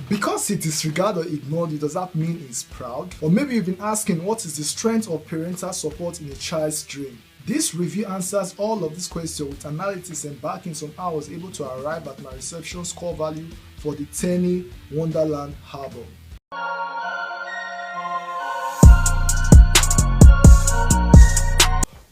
Because it is disregarded or ignored, it does that mean he's proud? Or maybe you've been asking, what is the strength of parental support in a child's dream? This review answers all of these questions with analysis and backings on how I was able to arrive at my reception score value for the Teni Wondaland album.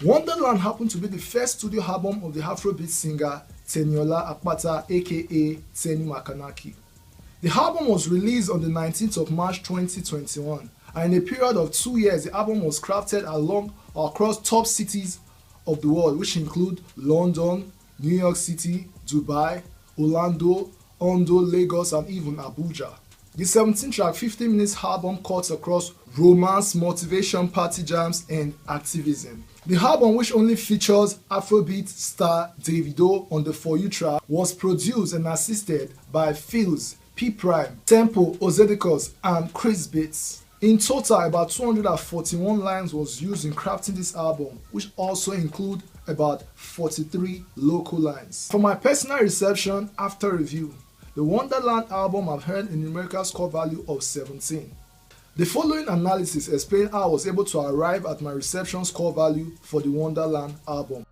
Wondaland happened to be the first studio album of the Afrobeat singer Teni Wondaland, aka Teni Makanaki. The album was released on the 19th of March 2021, and in a period of 2 years, the album was crafted across top cities of the world, which include London, New York City, Dubai, Orlando, Ondo, Lagos, and even Abuja. The 17-track 15 minutes album cuts across romance, motivation, party jams, and activism. The album, which only features Afrobeat star Davido on the For You track, was produced and assisted by Fields, P Prime, Tempo, Ozedicus, and Chris Bates. In total, about 241 lines was used in crafting this album, which also include about 43 local lines. For my personal reception after review, the Wondaland album I've earned a numerical score value of 17. The following analysis explains how I was able to arrive at my reception score value for the Wondaland album.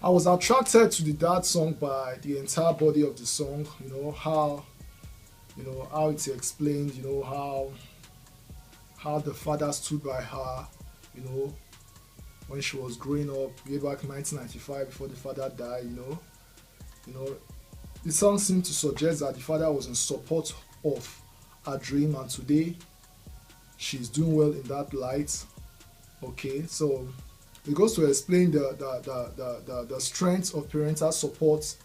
I was attracted to the Dad song by the entire body of the song, how it's explained, how the father stood by her, when she was growing up, way back in 1995 before the father died, The song seemed to suggest that the father was in support of her dream, and today she's doing well in that light. Okay, so it goes to explain the strength of parental support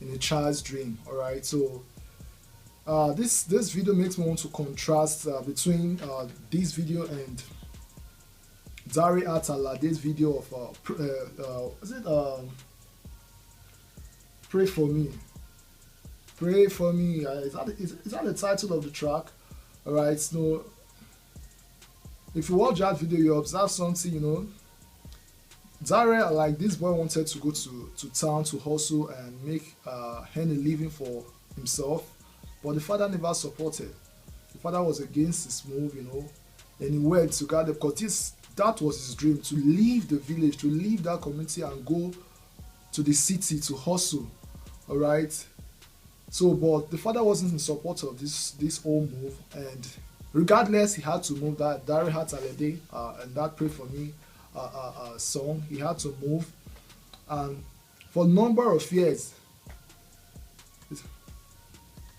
in a child's dream. All right, so this video makes me want to contrast between this video and Dare Atalade's video of Pray For Me. Pray For Me. Is that the title of the track? All right, so if you watch that video, you observe something, Dare, like this boy, wanted to go to town to hustle and make earn a living for himself, but the father never supported. The father was against his move, and he went to God because that was his dream, to leave the village, to leave that community and go to the city to hustle. All right. So, but the father wasn't in support of this whole move, and regardless, he had to move. That Dare Atalade's and that Pray For Me song, he had to move, and for a number of years,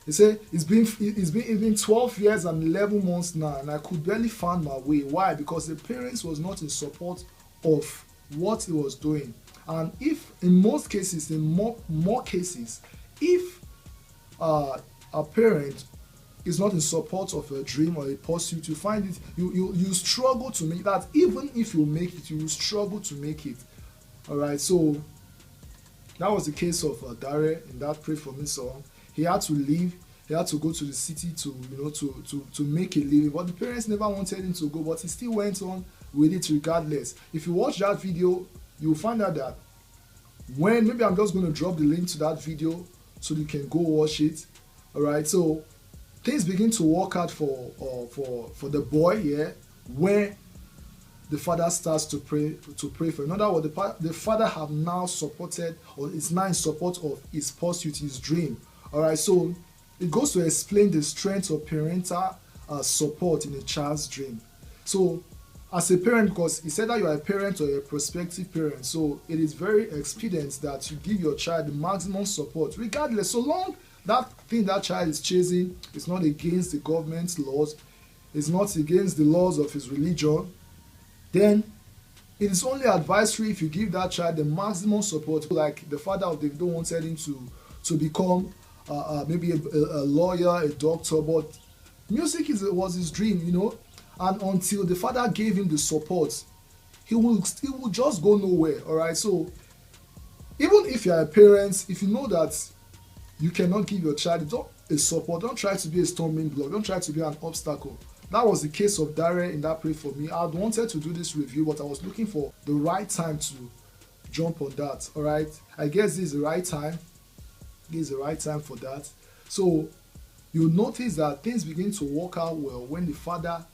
he said it's been 12 years and 11 months now, and I could barely find my way. Why? Because the parents was not in support of what he was doing. And if in most cases, in more cases, if a parent is not in support of a dream or a pursuit, you find it, you struggle to make that. Even if you make it, you will struggle to make it. All right, so that was the case of Dare in that Pray For Me song. He had to leave. He had to go to the city to make a living, but the parents never wanted him to go, but he still went on with it regardless. If you watch that video, you'll find out that maybe I'm just going to drop the link to that video so you can go watch it. All right, so things begin to work out for the boy here, where the father starts to pray for him. In other words, the father have now supported, or is now in support of his pursuit, his dream. All right, so it goes to explain the strength of parental support in a child's dream. So as a parent, because he said that you are a parent or a prospective parent, so it is very expedient that you give your child the maximum support, regardless, so long that thing that child is chasing is not against the government's laws, is not against the laws of his religion, then it is only advisory if you give that child the maximum support. Like the father of Davido wanted him to become maybe a lawyer, a doctor, but music was his dream, and until the father gave him the support, he will just go nowhere. All right, so even if you are a parent, if you know that you cannot give your child, a support. Don't try to be a stumbling block. Don't try to be an obstacle. That was the case of Dare in that Pray For Me. I wanted to do this review, but I was looking for the right time to jump on that. All right, I guess this is the right time. This is the right time for that. So you'll notice that things begin to work out well when the father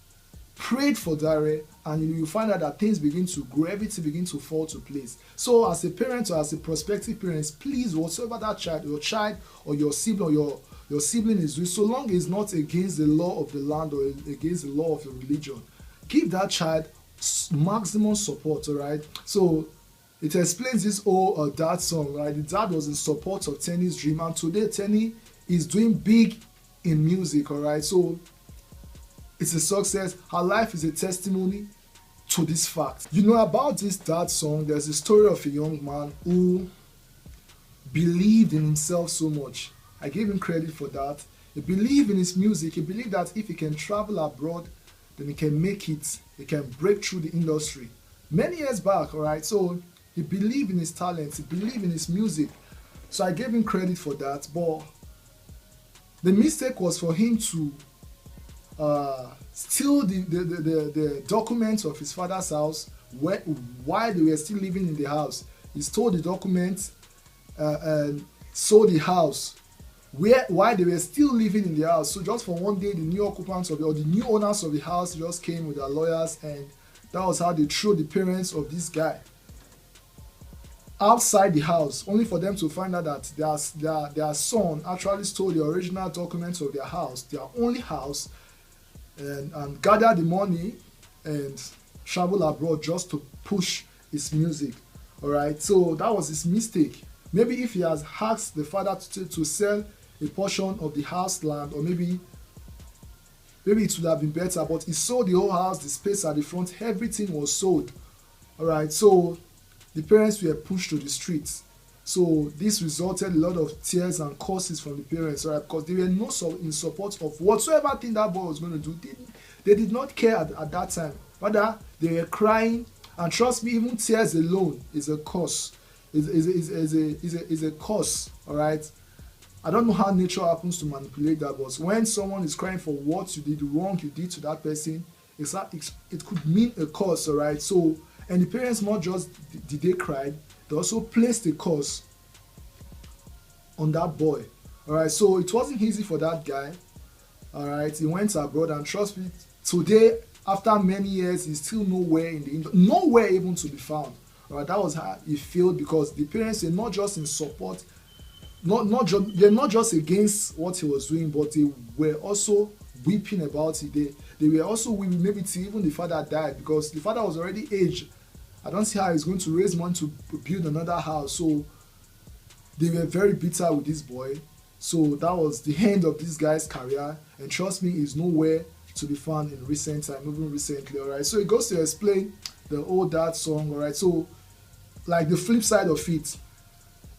prayed for Dare, and you find out that things begin to grow, everything begin to fall to place. So as a parent or as a prospective parent, please, whatsoever that child, your child or your sibling or your sibling is doing, so long it's not against the law of the land or against the law of your religion, give that child maximum support. All right, so it explains this whole dad song, right? The dad was in support of Teni's dream, and today Teni is doing big in music. All right, so it's a success. Her life is a testimony to this fact. You know, about this dad song, there's a story of a young man who believed in himself so much. I gave him credit for that. He believed in his music. He believed that if he can travel abroad, then he can make it. He can break through the industry. Many years back, all right? So he believed in his talent. He believed in his music. So I gave him credit for that. But the mistake was for him to steal the documents of his father's house while they were still living in the house. He stole the documents and sold the house while they were still living in the house. So just for one day, the new occupants of the new owners of the house just came with their lawyers, and that was how they threw the parents of this guy outside the house, only for them to find out that their son actually stole the original documents of their house, their only house, and gather the money and travel abroad just to push his music. All right, so that was his mistake. Maybe if he has asked the father to sell a portion of the house land, or maybe it would have been better, but he sold the whole house, the space at the front, everything was sold. All right, so the parents were pushed to the streets. So this resulted in a lot of tears and curses from the parents, right? Because they were not in support of whatsoever thing that boy was going to do. They did not care at that time. Rather, they were crying. And trust me, even tears alone is a curse. Is a curse, all right? I don't know how nature happens to manipulate that, but when someone is crying for what you did, wrong you did to that person, it could mean a curse, all right? So, and the parents not just did they cry, they also placed a curse on that boy. All right, so it wasn't easy for that guy. All right, he went abroad, and trust me, today, after many years, he's still nowhere nowhere even to be found. All right, that was how he failed, because the parents are not just in support, they're not just against what he was doing, but they were also weeping about it. They were also weeping, maybe till even the father died, because the father was already aged. I don't see how he's going to raise money to build another house. So they were very bitter with this boy. So that was the end of this guy's career. And trust me, he's nowhere to be found in recent time, even recently. All right. So it goes to explain the old dad song. All right. So like the flip side of it,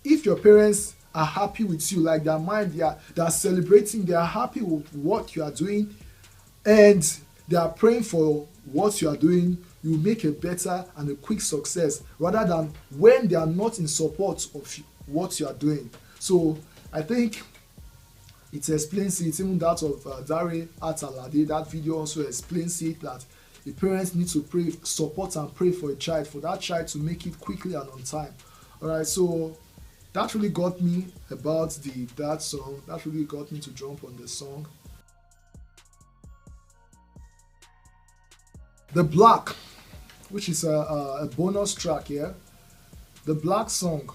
if your parents are happy with you, like their mind, they are celebrating, they are happy with what you are doing, and they are praying for what you are doing, you make a better and a quick success, rather than when they are not in support of what you are doing. So I think it explains it. Even that of Dare Atalade, that video also explains it, that the parents need to pray, support and pray for a child, for that child to make it quickly and on time. All right, so that really got me about that song. That really got me to jump on the song. The Black, which is a bonus track here. The Black song.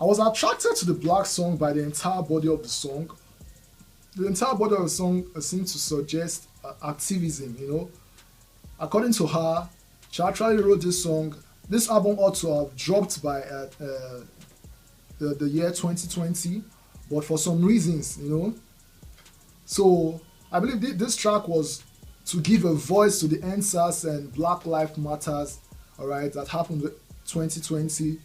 I was attracted to the Black song by the entire body of the song. The entire body of the song seems to suggest activism, you know. According to her, she actually wrote this song. This album ought to have dropped by the year 2020, but for some reasons, you know. So I believe this track was to give a voice to the NSAS and Black Lives Matters, all right, that happened in 2020.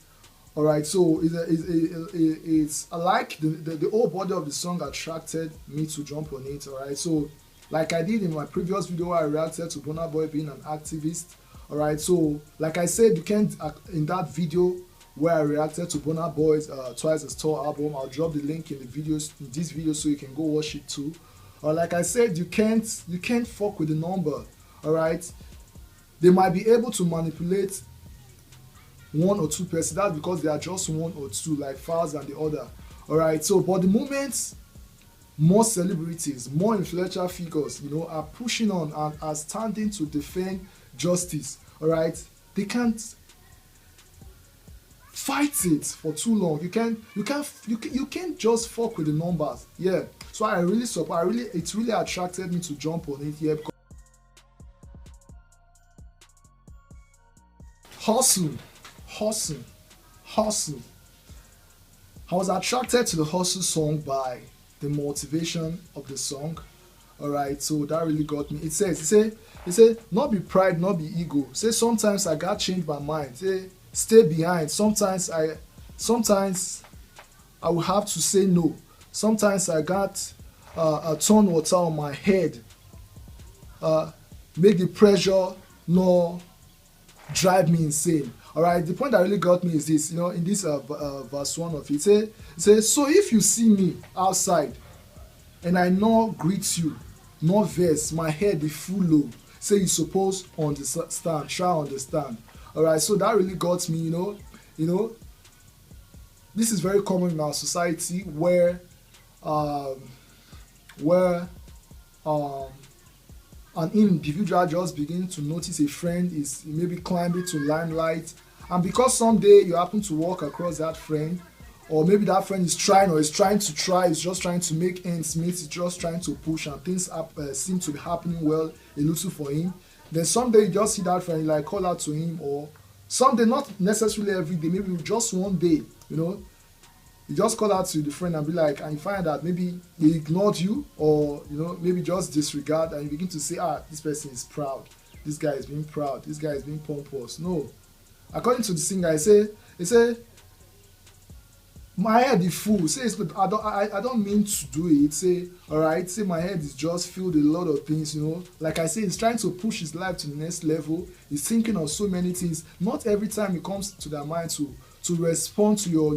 All right, so it's I like the whole body of the song attracted me to jump on it. All right, so like I did in my previous video, I reacted to Burna Boy being an activist. All right, so like I said, you can't in that video where I reacted to Burna Boy's Twice as Tall album. I'll drop the link in the videos in this video so you can go watch it too. Like I said, you can't fuck with the number. All right, they might be able to manipulate one or two person. That's because they are just one or two, like far than the other. All right, so but the moment more celebrities, more influential figures, are pushing on and are standing to defend justice, all right, they can't fight it for too long. You can't just fuck with the numbers. Yeah, so I really support. It really attracted me to jump on it here. Hustle. I was attracted to the Hustle song by the motivation of the song. All right, so that really got me. It said, not be pride, not be ego. Say sometimes I got changed my mind. Say stay behind. Sometimes I will have to say no. Sometimes I got a ton water on my head. Make the pressure no drive me insane. All right, the point that really got me is this, in this verse 1 of it, it says, so if you see me outside and I not greet you, not vex, my head is full low, say you suppose understand, try understand. All right, so that really got me. This is very common in our society where an individual just begin to notice a friend is maybe climbing to limelight, and because someday you happen to walk across that friend, or maybe that friend is trying is just trying to make ends meet, is just trying to push, and things seem to be happening well a little for him, then someday you just see that friend, you like call out to him, or someday, not necessarily every day, maybe just one day, you just call out to the friend and be like, and you find that maybe he ignored you, or maybe just disregard, and you begin to say, this person is proud, this guy is being proud, this guy is being pompous. No, according to the singer, he say my head is full. Say I don't mean to do it. Say alright, say my head is just filled with a lot of things, like I say, he's trying to push his life to the next level. He's thinking of so many things. Not every time it comes to their mind to respond to your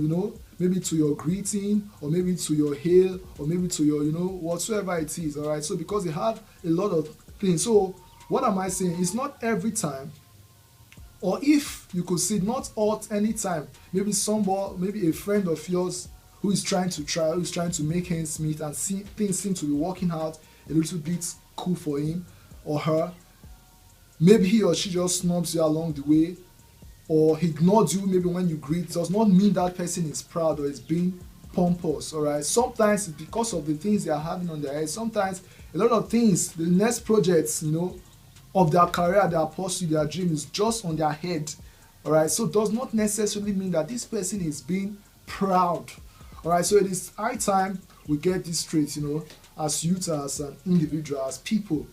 maybe to your greeting, or maybe to your hail, or maybe to your whatsoever it is. All right, so because they have a lot of things. So what am I saying? It's not every time, or if you could say not all any time, maybe maybe a friend of yours who is trying to make ends meet, and things seem to be working out a little bit cool for him or her. Maybe he or she just snubs you along the way, or he ignored you maybe when you greet. Does not mean that person is proud or is being pompous. All right, sometimes it's because of the things they are having on their head. Sometimes a lot of things, the next projects of their career, their pursuit, their dream is just on their head. All right, so does not necessarily mean that this person is being proud. All right, so it is high time we get this straight, as youth, as an individual, as people.